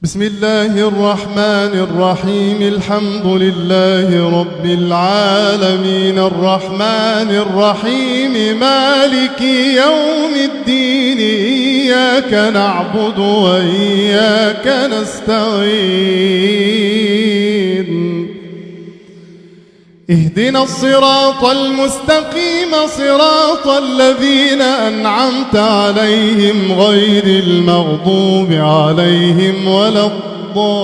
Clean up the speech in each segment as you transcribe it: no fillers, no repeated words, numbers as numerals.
بسم الله الرحمن الرحيم. الحمد لله رب العالمين الرحمن الرحيم مالك يوم الدين. إياك نعبد وإياك نستعين. اهدنا الصراط المستقيم صراط الذين أنعمت عليهم غير المغضوب عليهم ولا الضالين.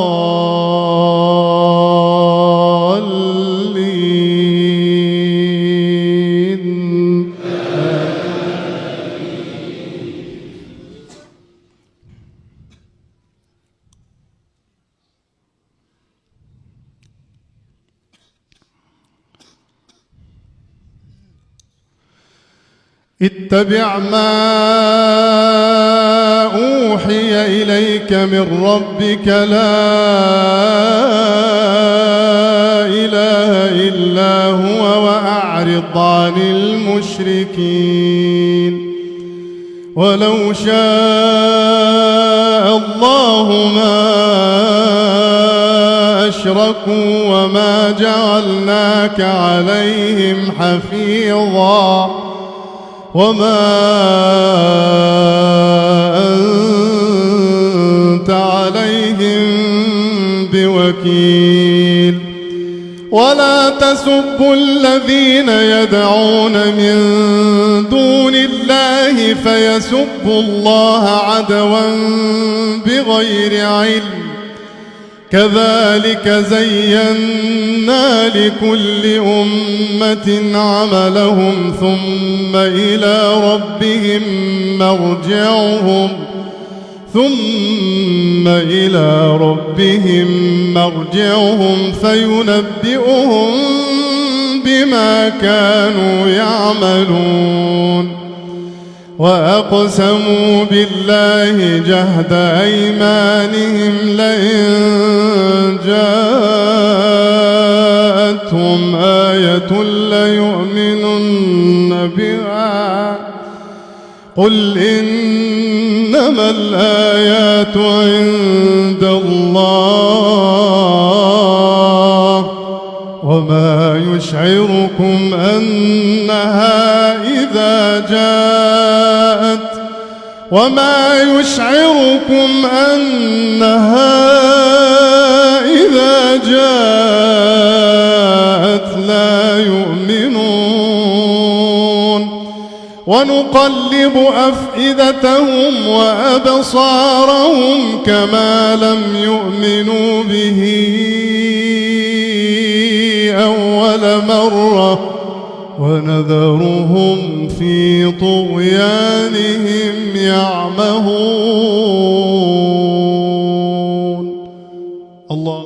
اتبع ما أوحي إليك من ربك لا إله إلا هو وأعرض عن المشركين. ولو شاء الله ما أشركوا وما جعلناك عليهم حفيظا وما أنت عليهم بوكيل. ولا تسبوا الذين يدعون من دون الله فيسبوا الله عدوا بغير علم. كذلك زينا لكل أمة عملهم ثم إلى ربهم مرجعهم فينبئهم بما كانوا يعملون. وأقسموا بالله جهد أيمانهم لئن جاءتهم آية ليؤمنن بها. قل إنما الآيات عند الله وما يشعركم أنها إذا جاءت لا يؤمنون. ونقلب أفئدتهم وأبصارهم كما لم يؤمنوا به أول مرة ونذرهم في طغيانهم يعمهون. الله